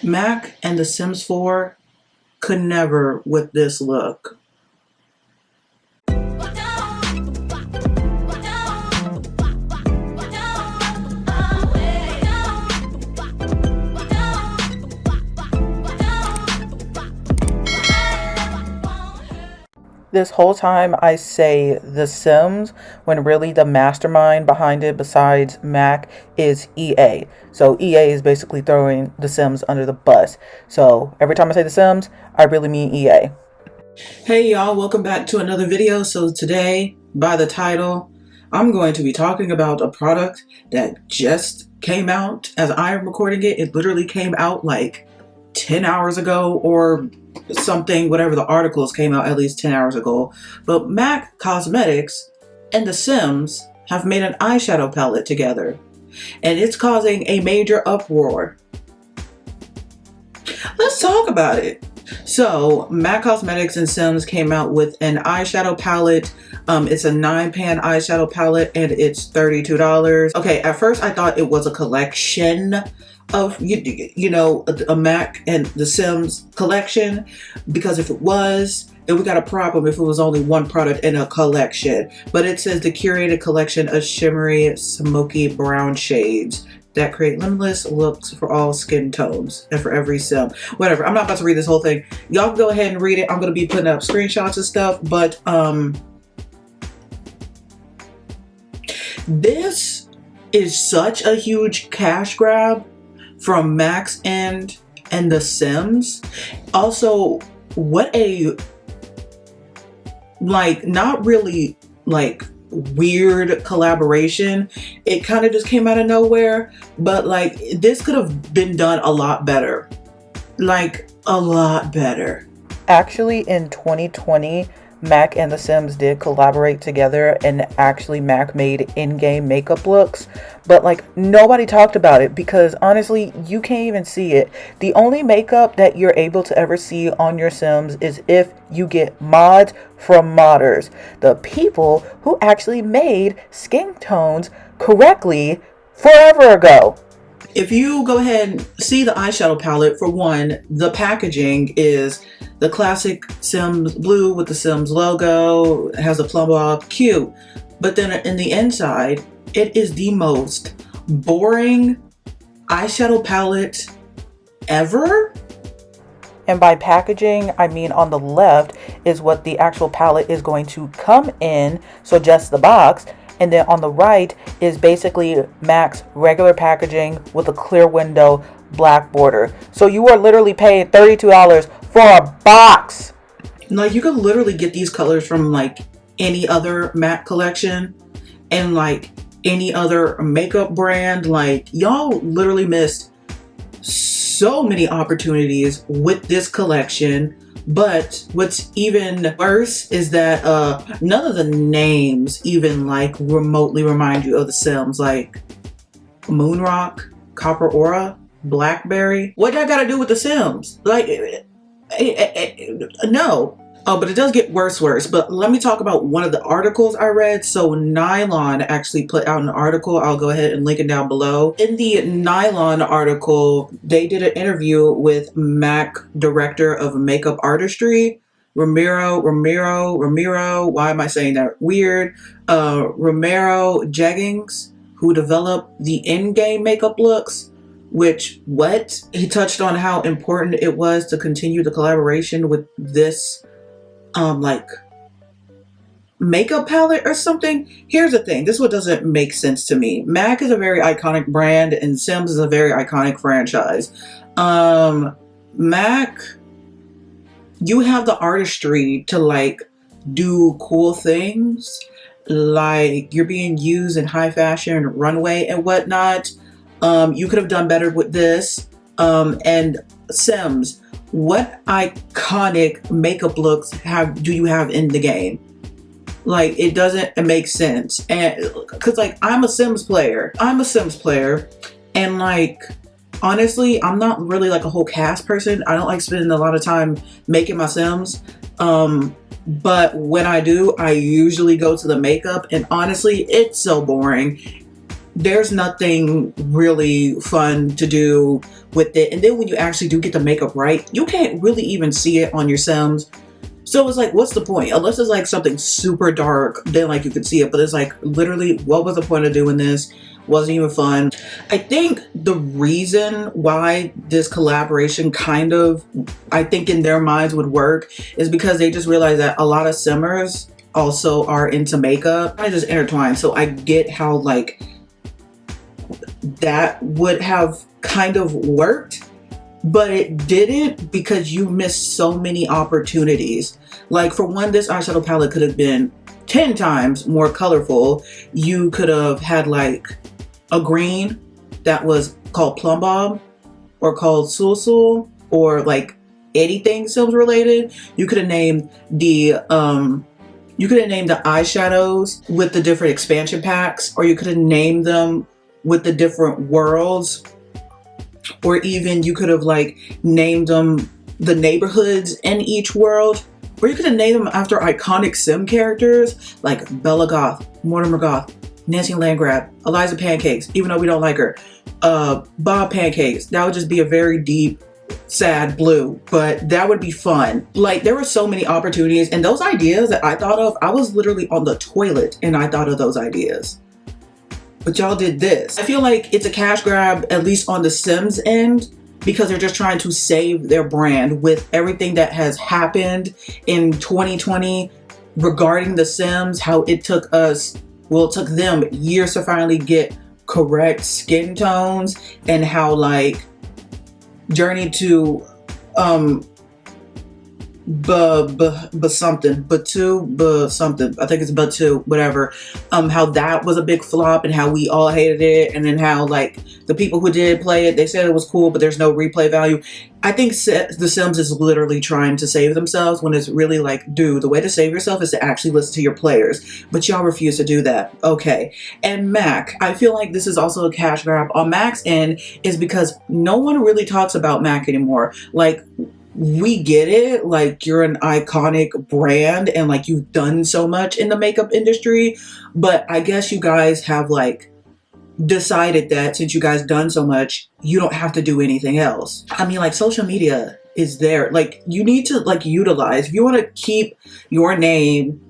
Mac and The Sims 4 could never with this look. This whole time I say The Sims when really the mastermind behind it besides Mac is EA. So EA is basically throwing The Sims under the bus. So every time I say The Sims, I really mean EA. Hey y'all, welcome back to another video. So today, by the title, I'm going to be talking about a product that just came out as I am recording it. It literally came out like 10 hours ago or something, whatever the articles came out at least 10 hours ago. But MAC Cosmetics and The Sims have made an eyeshadow palette together, and it's causing a major uproar. Let's talk about it. So MAC Cosmetics and Sims came out with an eyeshadow palette. It's a 9-pan eyeshadow palette and it's $32. Okay, at first I thought it was a collection of, you know, a Mac and The Sims collection, because if it was, then we got a problem if it was only one product in a collection. But it says the curated collection of shimmery, smoky brown shades that create limitless looks for all skin tones and for every sim. Whatever, I'm not about to read this whole thing. Y'all can go ahead and read it. I'm gonna be putting up screenshots and stuff, but this is such a huge cash grab from Mac's end and The Sims. Also, what a, like, not really like weird collaboration. It kind of just came out of nowhere, but like this could have been done a lot better. Like a lot better. Actually, in 2020, Mac and The Sims did collaborate together, and actually Mac made in-game makeup looks, but like nobody talked about it because honestly you can't even see it. The only makeup that you're able to ever see on your Sims is if you get mods from modders, the people who actually made skin tones correctly forever ago. If you go ahead and see the eyeshadow palette, for one, the packaging is the classic Sims blue with the Sims logo. It has a plumb bob, cute. But then in the inside, it is the most boring eyeshadow palette ever. And by packaging, I mean on the left is what the actual palette is going to come in, so just the box. And then on the right is basically Mac's regular packaging with a clear window, black border. So you are literally paying $32 for a box. Like, you could literally get these colors from like any other Mac collection and like any other makeup brand. Like, y'all literally missed so many opportunities with this collection. But what's even worse is that none of the names even like remotely remind you of The Sims, like Moonrock, Copper Aura, Blackberry. What that got to do with The Sims? Like, no. Oh, but it does get worse. But let me talk about one of the articles I read. So Nylon actually put out an article. I'll go ahead and link it down below. In the Nylon article, they did an interview with Mac director of makeup artistry, Ramiro, why am I saying that weird? Ramiro Jeggings, who developed the in-game makeup looks. Which, what? He touched on how important it was to continue the collaboration with this like makeup palette or something. Here's the thing, this is what doesn't make sense to me. Mac is a very iconic brand and Sims is a very iconic franchise. Mac, you have the artistry to like do cool things, like you're being used in high fashion runway and whatnot. You could have done better with this. And Sims, what iconic makeup looks do you have in the game? Like, it doesn't make sense. And because like I'm a Sims player, and like honestly I'm not really like a whole cast person. I don't like spending a lot of time making my Sims, but when I do, I usually go to the makeup, and honestly it's so boring. there's nothing really fun to do with it. And then when you actually do get the makeup right, you can't really even see it on your Sims. So it's like, what's the point? Unless it's like something super dark, then like you could see it. But it's like, literally, what was the point of doing this? Wasn't even fun. I think the reason why this collaboration kind of, I think in their minds would work is because they just realized that a lot of Simmers also are into makeup. I just intertwined. So I get how like that would have kind of worked, but it didn't because you missed so many opportunities. Like for one, this eyeshadow palette could have been 10 times more colorful. You could have had like a green that was called Plum Bob or called Sul Sul or like anything Sims related. You could have named the eyeshadows with the different expansion packs, or you could have named them with the different worlds, or even you could have like named them the neighborhoods in each world, or you could have named them after iconic Sim characters like Bella Goth, Mortimer Goth, Nancy Landgrab, Eliza Pancakes, even though we don't like her, Bob Pancakes. That would just be a very deep, sad blue, but that would be fun. Like there were so many opportunities, and those ideas that I thought of, I was literally on the toilet and I thought of those ideas. But y'all did this. I feel like it's a cash grab, at least on the Sims end, because they're just trying to save their brand with everything that has happened in 2020 regarding the Sims, how it took us, well, it took them years to finally get correct skin tones, and how like journey to something, I think it's Batu, whatever, how that was a big flop and how we all hated it, and then how like the people who did play it, they said it was cool, but there's no replay value. I think The Sims is literally trying to save themselves, when it's really like, dude, the way to save yourself is to actually listen to your players, but y'all refuse to do that. Okay. And Mac, I feel like this is also a cash grab on Mac's end, is because no one really talks about Mac anymore. Like, we get it, like you're an iconic brand and like you've done so much in the makeup industry, but I guess you guys have like decided that since you guys done so much, you don't have to do anything else. I mean, like social media is there. Like you need to like utilize, if you want to keep your name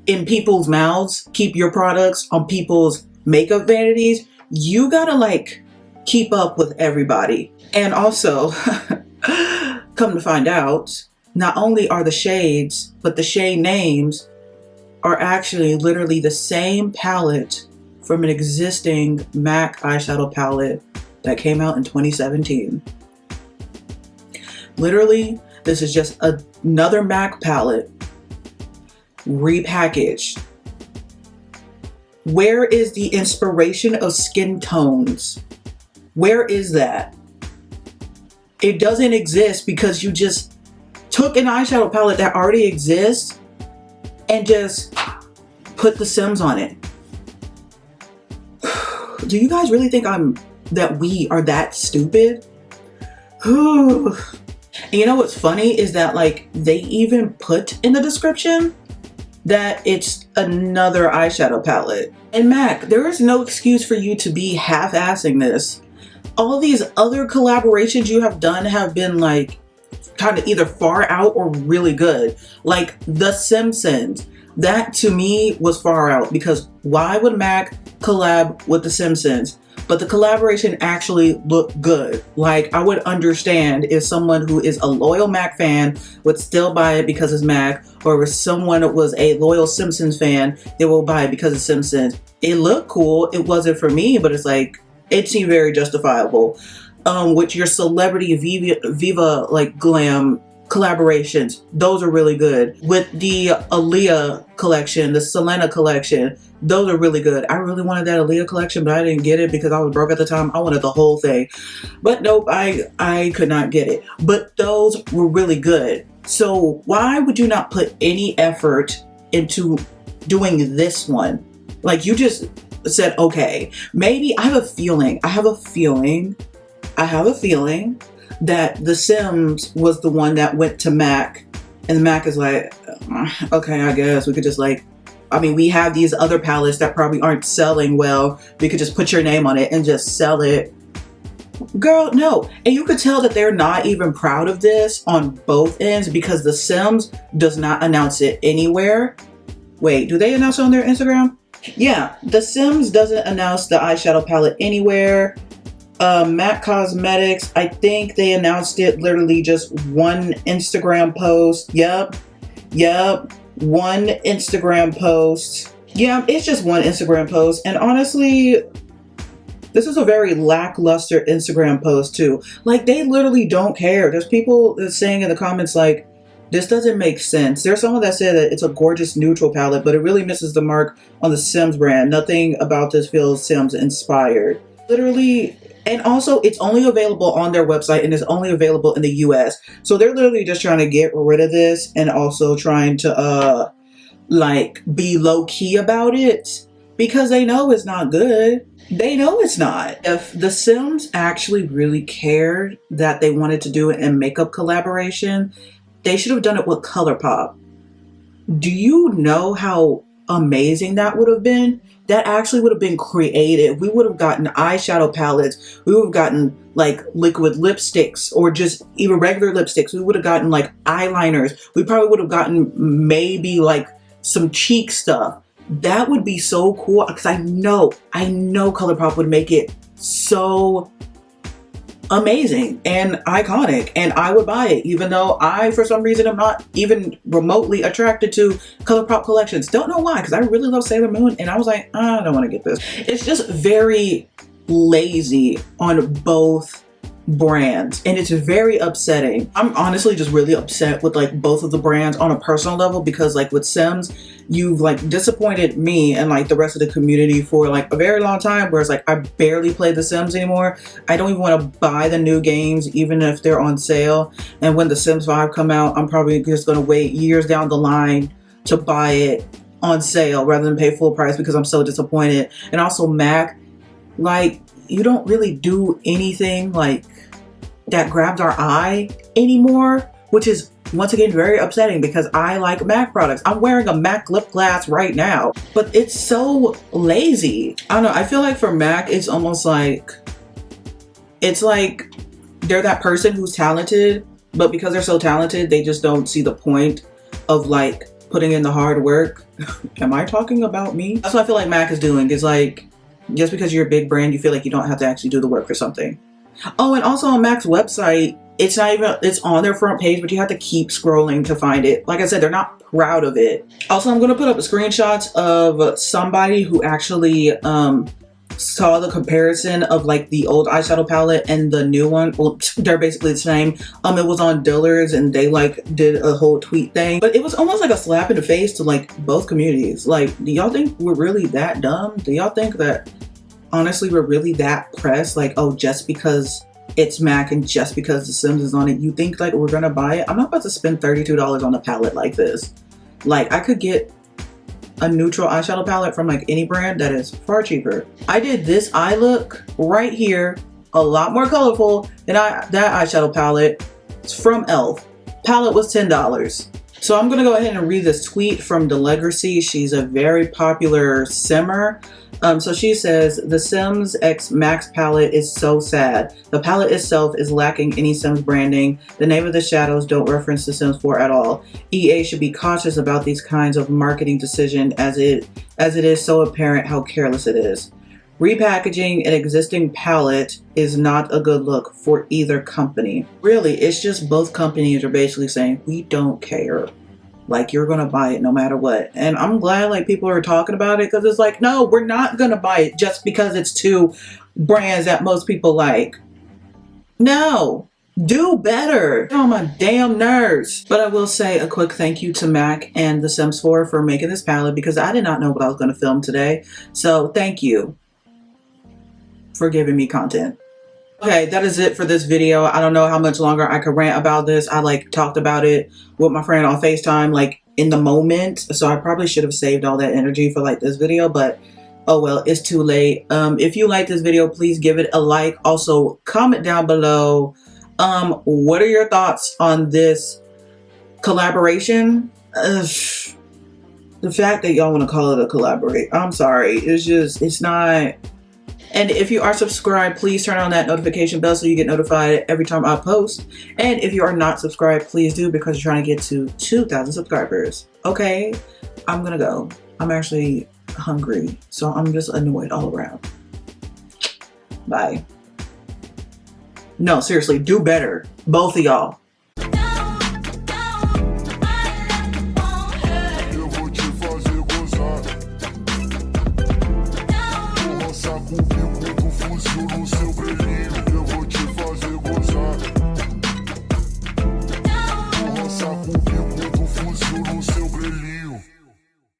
in people's mouths, keep your products on people's makeup vanities, you gotta like keep up with everybody. And also come to find out, not only are the shades, but the shade names are actually literally the same palette from an existing MAC eyeshadow palette that came out in 2017. Literally, this is just another MAC palette repackaged. Where is the inspiration of skin tones? Where is that? It doesn't exist because you just took an eyeshadow palette that already exists and just put the Sims on it. Do you guys really think that we are that stupid? And you know what's funny is that like they even put in the description that it's another eyeshadow palette. And Mac, there is no excuse for you to be half-assing this. All these other collaborations you have done have been like kind of either far out or really good. Like The Simpsons, that to me was far out, because why would Mac collab with The Simpsons? But the collaboration actually looked good. Like I would understand if someone who is a loyal Mac fan would still buy it because it's Mac, or if someone was a loyal Simpsons fan, they will buy it because it's Simpsons. It looked cool. It wasn't for me, but it's like, it seemed very justifiable. With your celebrity Viva like glam collaborations, those are really good. With the Aaliyah collection, the Selena collection, those are really good. I really wanted that Aaliyah collection, but I didn't get it because I was broke at the time. I wanted the whole thing. But nope, I could not get it. But those were really good. So why would you not put any effort into doing this one? Like you just said, okay, maybe I have a feeling that The Sims was the one that went to Mac, and Mac is like, okay, I guess we could just like I mean, we have these other palettes that probably aren't selling well. We could just put your name on it and just sell it. Girl, no. And you could tell that they're not even proud of this on both ends because The Sims does not announce it anywhere. Wait, do they announce it on their Instagram? Yeah, The Sims doesn't announce the eyeshadow palette anywhere. MAC Cosmetics, I think they announced it literally just one Instagram post. Yep, one Instagram post. Yeah, it's just one Instagram post. And honestly, this is a very lackluster Instagram post too. Like, they literally don't care. There's people that's saying in the comments like, this doesn't make sense. There's someone that said that it's a gorgeous neutral palette, but it really misses the mark on the Sims brand. Nothing about this feels Sims inspired. Literally. And also, it's only available on their website and it's only available in the US. So they're literally just trying to get rid of this and also trying to like be low key about it because they know it's not good. They know it's not. If The Sims actually really cared that they wanted to do an makeup collaboration, they should have done it with ColourPop. Do you know how amazing that would have been? That actually would have been creative. We would have gotten eyeshadow palettes. We would have gotten like liquid lipsticks or just even regular lipsticks. We would have gotten like eyeliners. We probably would have gotten maybe like some cheek stuff. That would be so cool because I know ColourPop would make it so amazing and iconic, and I would buy it even though I for some reason am not even remotely attracted to ColourPop collections. Don't know why, because I really love Sailor Moon and I was like, I don't want to get this. It's just very lazy on both brands and it's very upsetting. I'm honestly just really upset with like both of the brands on a personal level because like with Sims, you've like disappointed me and like the rest of the community for like a very long time, whereas like I barely play The Sims anymore. I don't even want to buy the new games even if they're on sale, and when The Sims 5 come out, I'm probably just going to wait years down the line to buy it on sale rather than pay full price because I'm so disappointed. And also MAC, like, you don't really do anything like that grabs our eye anymore, which is once again very upsetting because I like MAC products. I'm wearing a MAC lip gloss right now, but it's so lazy. I don't know, I feel like for MAC it's almost like, it's like they're that person who's talented, but because they're so talented they just don't see the point of like putting in the hard work. Am I talking about me? That's what I feel like MAC is doing. It's like, just because you're a big brand, you feel like you don't have to actually do the work for something. Oh, and also on MAC's website, it's not even, it's on their front page, but you have to keep scrolling to find it. Like I said, they're not proud of it. Also, I'm going to put up screenshots of somebody who actually saw the comparison of like the old eyeshadow palette and the new one. Well, they're basically the same. It was on Dillard's and they like did a whole tweet thing, but it was almost like a slap in the face to like both communities. Like, do y'all think we're really that dumb? Do y'all think that honestly we're really that pressed? Like, oh, just because it's MAC and just because The Sims is on it, you think like we're gonna buy it? I'm not about to spend $32 on a palette like this. Like, I could get a neutral eyeshadow palette from like any brand that is far cheaper. I did this eye look right here, a lot more colorful than that eyeshadow palette. It's from e.l.f. Palette was $10. So I'm gonna go ahead and read this tweet from Delegacy. She's a very popular simmer. So she says, The Sims X Max palette is so sad. The palette itself is lacking any Sims branding. The name of the shadows don't reference The Sims 4 at all. EA should be cautious about these kinds of marketing decisions as it is so apparent how careless it is. Repackaging an existing palette is not a good look for either company. Really, it's just both companies are basically saying, we don't care. Like, you're gonna buy it no matter what. And I'm glad like people are talking about it, because it's like, no, we're not gonna buy it just because it's two brands that most people like. No, do better. Get on my damn nerves. But I will say a quick thank you to MAC and The Sims 4 for making this palette, because I did not know what I was gonna film today. So thank you for giving me content. Okay, that is it for this video. I don't know how much longer I could rant about this. I like talked about it with my friend on FaceTime like in the moment. So I probably should have saved all that energy for like this video, but oh well, it's too late. If you like this video, please give it a like. Also, comment down below. What are your thoughts on this collaboration? The fact that y'all want to call it a collaborate, I'm sorry. It's just, it's not. And if you are subscribed, please turn on that notification bell so you get notified every time I post. And if you are not subscribed, please do, because you're trying to get to 2,000 subscribers. Okay, I'm gonna go. I'm actually hungry, so I'm just annoyed all around. Bye. No, seriously, do better. Both of y'all.